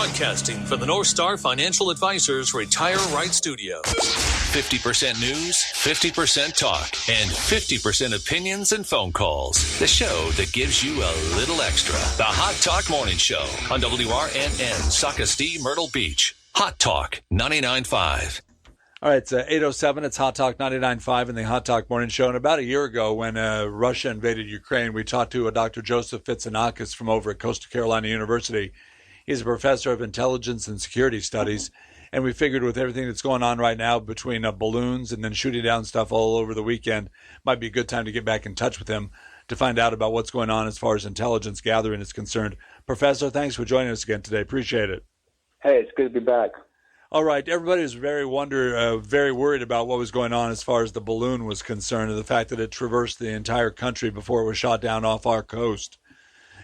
Broadcasting from the North Star Financial Advisors Retire Right Studio. 50% news, 50% talk, and 50% opinions and phone calls. The show that gives you a little extra. The Hot Talk Morning Show on WRNN, Socastee, Myrtle Beach. Hot Talk 99.5. All right, it's 8:07. It's Hot Talk 99.5 and the Hot Talk Morning Show. And about a year ago, when Russia invaded Ukraine, we talked to Dr. Joseph Fitsanakis from over at Coastal Carolina University. He's a professor of intelligence and security studies. And we figured with everything that's going on right now between balloons and then shooting down stuff all over the weekend, might be a good time to get back in touch with him to find out about what's going on as far as intelligence gathering is concerned. Professor, thanks for joining us again today. Appreciate it. Hey, it's good to be back. All right. Everybody was very worried about what was going on as far as the balloon was concerned and the fact that it traversed the entire country before it was shot down off our coast.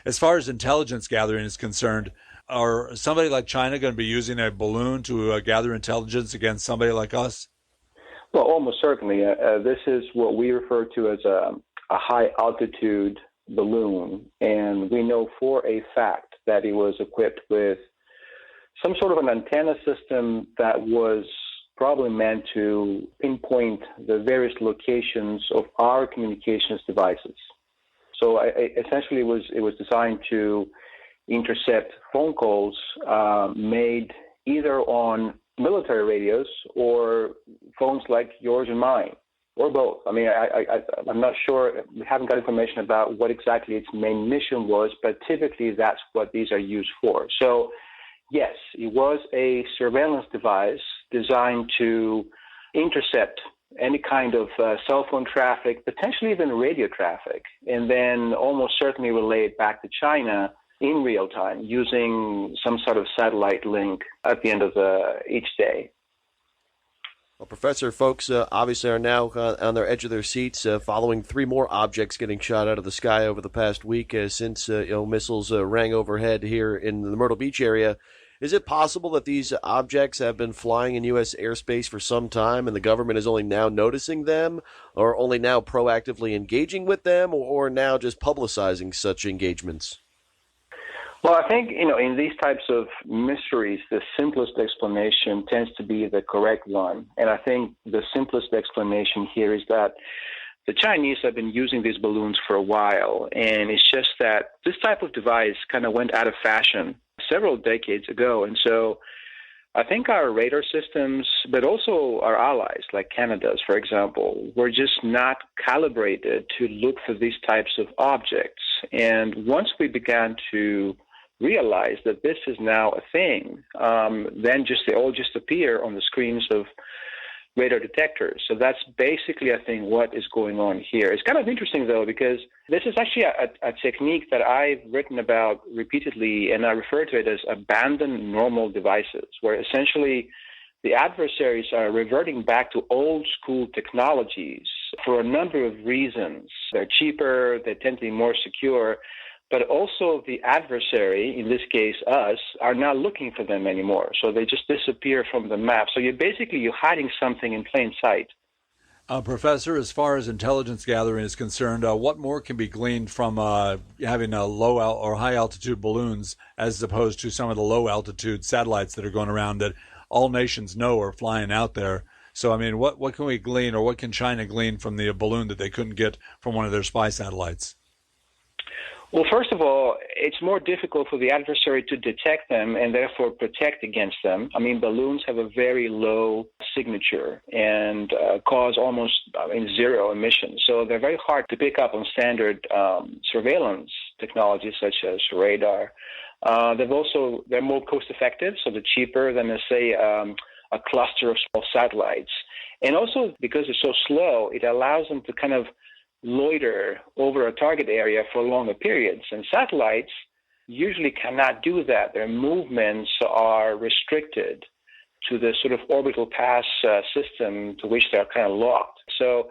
As far as intelligence gathering is concerned, are somebody like China going to be using a balloon to gather intelligence against somebody like us? Well, almost certainly. This is what we refer to as a high-altitude balloon, and we know for a fact that it was equipped with some sort of an antenna system that was probably meant to pinpoint the various locations of our communications devices. So essentially, it was designed to intercept phone calls made either on military radios or phones like yours and mine, or both. I mean, I'm not sure. We haven't got information about what exactly its main mission was, but typically that's what these are used for. So, yes, it was a surveillance device designed to intercept any kind of cell phone traffic, potentially even radio traffic, and then almost certainly relay it back to China in real time using some sort of satellite link at the end of each day. Well, Professor, folks obviously are now on their edge of their seats following three more objects getting shot out of the sky over the past week since missiles rang overhead here in the Myrtle Beach area. Is it possible that these objects have been flying in U.S. airspace for some time and the government is only now noticing them, or only now proactively engaging with them, or now just publicizing such engagements? Well, I think, in these types of mysteries, the simplest explanation tends to be the correct one. And I think the simplest explanation here is that the Chinese have been using these balloons for a while. And it's just that this type of device kind of went out of fashion several decades ago. And so I think our radar systems, but also our allies, like Canada's, for example, were just not calibrated to look for these types of objects. And once we began to realize that this is now a thing, then they all just appear on the screens of radar detectors. So that's basically, I think, what is going on here. It's kind of interesting, though, because this is actually a technique that I've written about repeatedly, and I refer to it as abandoned normal devices, where essentially the adversaries are reverting back to old school technologies for a number of reasons. They're cheaper, they tend to be more secure, but also the adversary, in this case us, are not looking for them anymore. So they just disappear from the map. So you're hiding something in plain sight. Professor, as far as intelligence gathering is concerned, what more can be gleaned from having low or high altitude balloons as opposed to some of the low altitude satellites that are going around that all nations know are flying out there? So, I mean, what can we glean, or what can China glean from the balloon that they couldn't get from one of their spy satellites? Well, first of all, it's more difficult for the adversary to detect them and therefore protect against them. I mean, balloons have a very low signature and cause almost zero emissions. So they're very hard to pick up on standard surveillance technologies such as radar. They're more cost effective, so they're cheaper than, let's say, a cluster of small satellites. And also, because they're so slow, it allows them to kind of loiter over a target area for longer periods. And satellites usually cannot do that. Their movements are restricted to the sort of orbital pass system to which they're kind of locked. So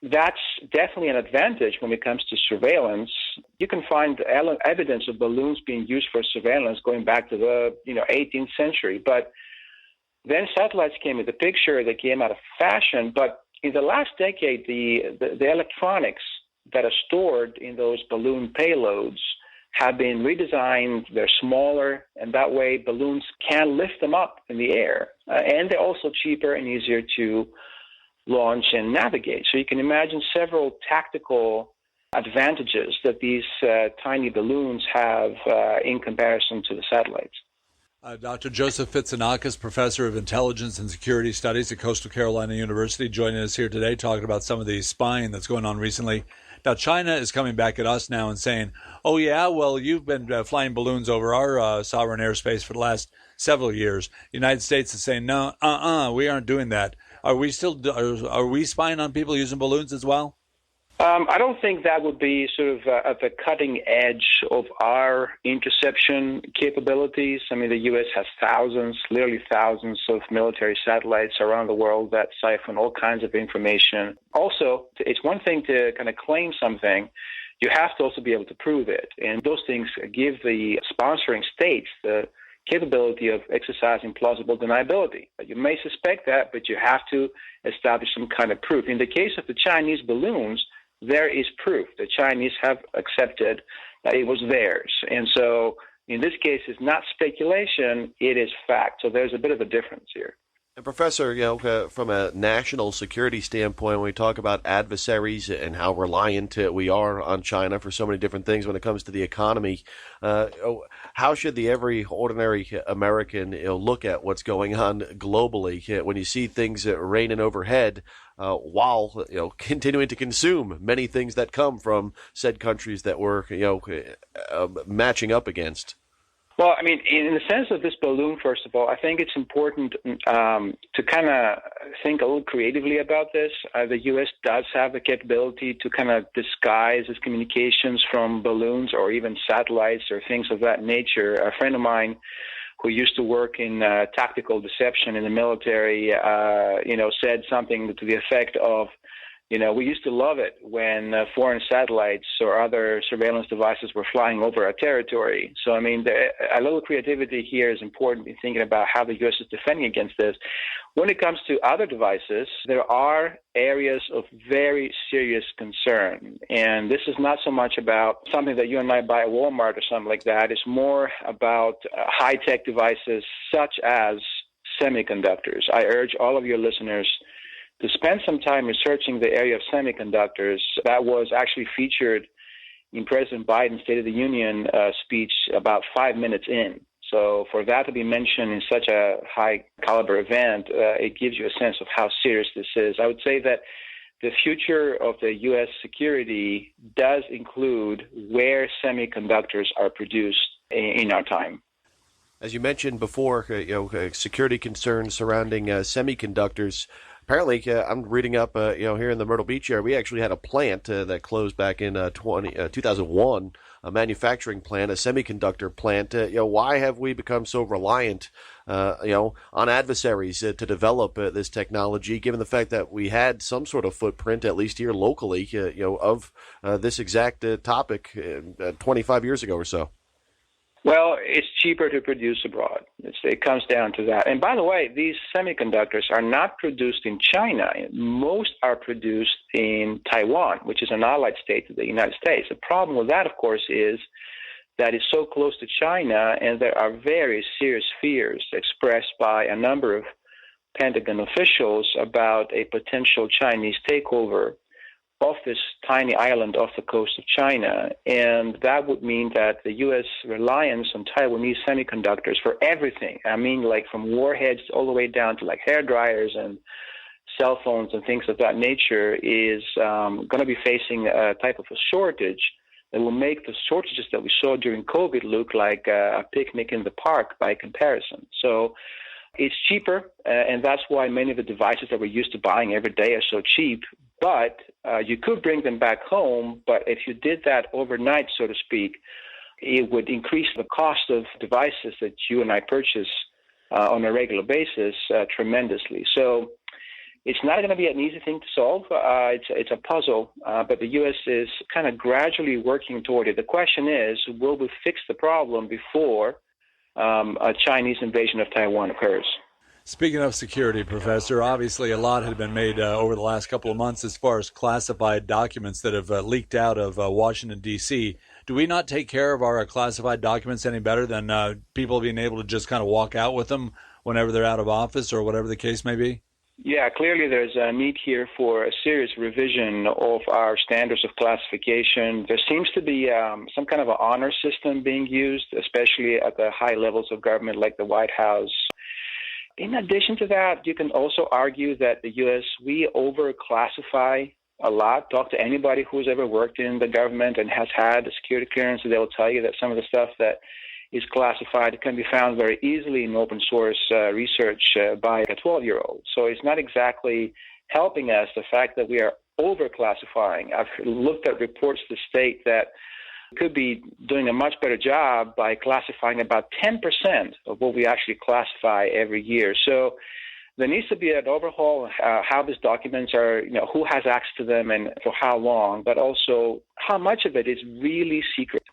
that's definitely an advantage when it comes to surveillance. You can find evidence of balloons being used for surveillance going back to the 18th century. But then satellites came into the picture. They came out of fashion. But in the last decade, the electronics that are stored in those balloon payloads have been redesigned. They're smaller, and that way balloons can lift them up in the air. And they're also cheaper and easier to launch and navigate. So you can imagine several tactical advantages that these tiny balloons have in comparison to the satellites. Dr. Joseph Fitsanakis, Professor of Intelligence and Security Studies at Coastal Carolina University, joining us here today talking about some of the spying that's going on recently. Now, China is coming back at us now and saying, oh, yeah, well, you've been flying balloons over our sovereign airspace for the last several years. The United States is saying, no, we aren't doing that. Are we spying on people using balloons as well? I don't think that would be sort of at the cutting edge of our interception capabilities. I mean, the U.S. has literally thousands of military satellites around the world that siphon all kinds of information. Also, it's one thing to kind of claim something. You have to also be able to prove it. And those things give the sponsoring states the capability of exercising plausible deniability. You may suspect that, but you have to establish some kind of proof. In the case of the Chinese balloons, there is proof. The Chinese have accepted that it was theirs. And so in this case, it's not speculation, it is fact. So there's a bit of a difference here. And Professor, from a national security standpoint, when we talk about adversaries and how reliant we are on China for so many different things when it comes to the economy, how should the every ordinary American look at what's going on globally when you see things raining overhead while continuing to consume many things that come from said countries that we're matching up against? Well, I mean, in the sense of this balloon, first of all, I think it's important to kind of think a little creatively about this. The U.S. does have the capability to kind of disguise its communications from balloons or even satellites or things of that nature. A friend of mine who used to work in tactical deception in the military, said something to the effect of, we used to love it when foreign satellites or other surveillance devices were flying over our territory. So, I mean, a little creativity here is important in thinking about how the U.S. is defending against this. When it comes to other devices, there are areas of very serious concern. And this is not so much about something that you and I buy at Walmart or something like that. It's more about high-tech devices such as semiconductors. I urge all of your listeners to spend some time researching the area of semiconductors. That was actually featured in President Biden's State of the Union speech about 5 minutes in. So for that to be mentioned in such a high-caliber event, it gives you a sense of how serious this is. I would say that the future of the U.S. security does include where semiconductors are produced in our time. As you mentioned before, security concerns surrounding semiconductors. Apparently, I'm reading up, here in the Myrtle Beach area, we actually had a plant that closed back in 2001, a manufacturing plant, a semiconductor plant. Why have we become so reliant, on adversaries to develop this technology, given the fact that we had some sort of footprint, at least here locally, of this exact topic 25 years ago or so? Well, it's cheaper to produce abroad. It comes down to that. And by the way, these semiconductors are not produced in China. Most are produced in Taiwan, which is an allied state to the United States. The problem with that, of course, is that it's so close to China, and there are very serious fears expressed by a number of Pentagon officials about a potential Chinese takeover of this tiny island off the coast of China. And that would mean that the U.S. reliance on Taiwanese semiconductors for everything, I mean, like from warheads all the way down to like hair dryers and cell phones and things of that nature, is going to be facing a type of a shortage that will make the shortages that we saw during COVID look like a picnic in the park by comparison. So it's cheaper, and that's why many of the devices that we're used to buying every day are so cheap. But you could bring them back home, but if you did that overnight, so to speak, it would increase the cost of devices that you and I purchase on a regular basis tremendously. So it's not going to be an easy thing to solve. It's a puzzle, but the U.S. is kind of gradually working toward it. The question is, will we fix the problem before a Chinese invasion of Taiwan occurs? Speaking of security, Professor, obviously a lot had been made over the last couple of months as far as classified documents that have leaked out of Washington, D.C. Do we not take care of our classified documents any better than people being able to just kind of walk out with them whenever they're out of office or whatever the case may be? Yeah, clearly there's a need here for a serious revision of our standards of classification. There seems to be some kind of an honor system being used, especially at the high levels of government like the White House. In addition to that, you can also argue that the U.S., we overclassify a lot. Talk to anybody who's ever worked in the government and has had a security clearance, and they will tell you that some of the stuff that is classified can be found very easily in open source research by a 12-year-old. So it's not exactly helping us, the fact that we are overclassifying. I've looked at reports to state that we could be doing a much better job by classifying about 10% of what we actually classify every year. So there needs to be an overhaul of how these documents are, who has access to them and for how long, but also how much of it is really secret.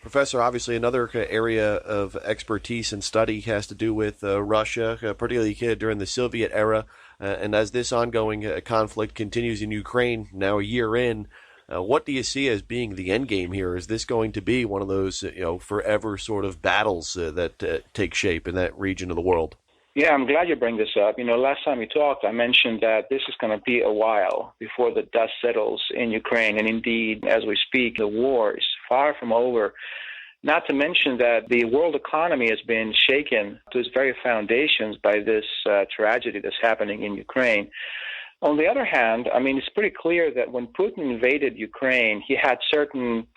Professor, obviously another area of expertise and study has to do with Russia, particularly during the Soviet era. And as this ongoing conflict continues in Ukraine, now a year in, what do you see as being the end game here? Is this going to be one of those, forever sort of battles that take shape in that region of the world? Yeah, I'm glad you bring this up. Last time we talked, I mentioned that this is going to be a while before the dust settles in Ukraine. And indeed, as we speak, the war is far from over. Not to mention that the world economy has been shaken to its very foundations by this tragedy that's happening in Ukraine. On the other hand, it's pretty clear that when Putin invaded Ukraine, he had certain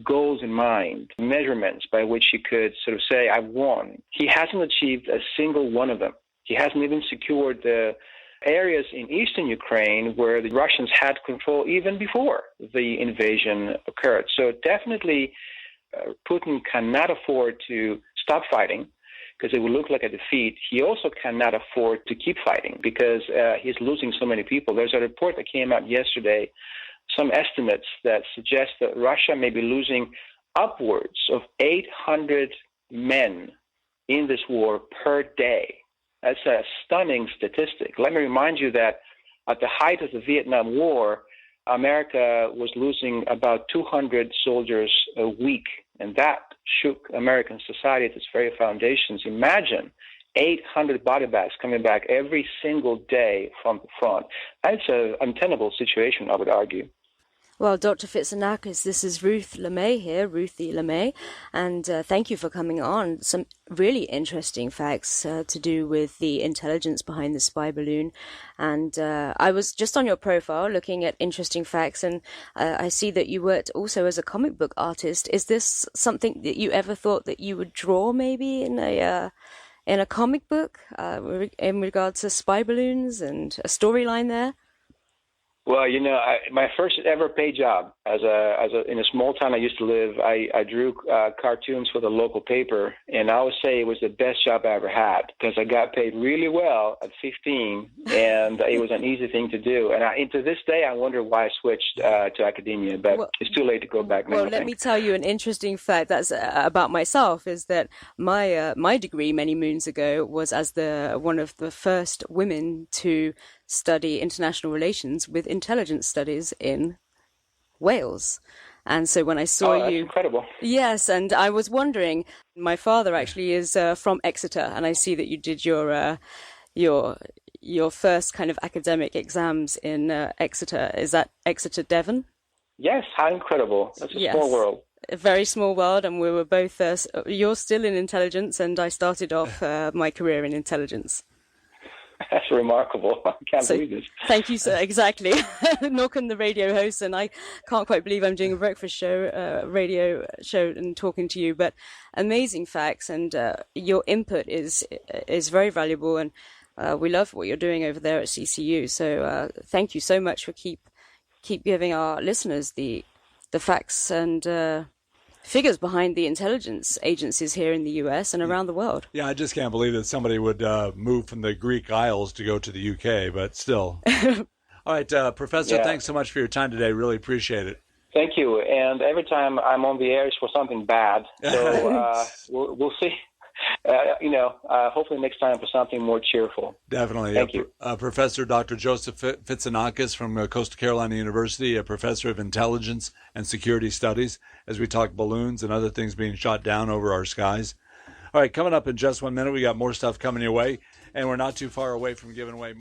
goals in mind, measurements by which he could sort of say, I've won. He hasn't achieved a single one of them. He hasn't even secured the areas in eastern Ukraine where the Russians had control even before the invasion occurred. So definitely Putin cannot afford to stop fighting because it would look like a defeat. He also cannot afford to keep fighting because he's losing so many people. There's a report that came out yesterday, some estimates that suggest that Russia may be losing upwards of 800 men in this war per day. That's a stunning statistic. Let me remind you that at the height of the Vietnam War, America was losing about 200 soldiers a week, and that shook American society at its very foundations. Imagine 800 body bags coming back every single day from the front. That's an untenable situation, I would argue. Well, Dr. Fitsanakis, this is Ruth LeMay here, Ruthie LeMay, and thank you for coming on. Some really interesting facts to do with the intelligence behind the spy balloon. And I was just on your profile looking at interesting facts, and I see that you worked also as a comic book artist. Is this something that you ever thought that you would draw maybe in a comic book in regards to spy balloons and a storyline there? Well, my first ever paid job in a small town I used to live, I drew cartoons for the local paper, and I would say it was the best job I ever had because I got paid really well at 15, and it was an easy thing to do. And to this day, I wonder why I switched to academia, but it's too late to go back now. Well, let me tell you an interesting fact that's about myself is that my degree many moons ago was as one of the first women to study international relations with intelligence studies in Wales. And so when I saw that's you... incredible. Yes, and I was wondering, my father actually is from Exeter, and I see that you did your first kind of academic exams in Exeter. Is that Exeter, Devon? Yes, how incredible. That's a small world. A very small world, and we were both... you're still in intelligence, and I started off my career in intelligence. That's remarkable. I can't believe this. Thank you, sir. Exactly. Nor can the radio host, and I can't quite believe I'm doing a breakfast show, radio show, and talking to you. But amazing facts, and your input is very valuable, and we love what you're doing over there at CCU. So thank you so much for keep giving our listeners the facts and figures behind the intelligence agencies here in the U.S. and around the world. Yeah, I just can't believe that somebody would move from the Greek Isles to go to the UK, but still. All right, Professor, thanks so much for your time today. Really appreciate it. Thank you. And every time I'm on the air, it's for something bad. So we'll see. hopefully next time for something more cheerful. Definitely. Thank you. Professor Dr. Joseph Fitsanakis from Coastal Carolina University, a professor of intelligence and security studies, as we talk balloons and other things being shot down over our skies. All right, coming up in just 1 minute, we got more stuff coming your way, and we're not too far away from giving away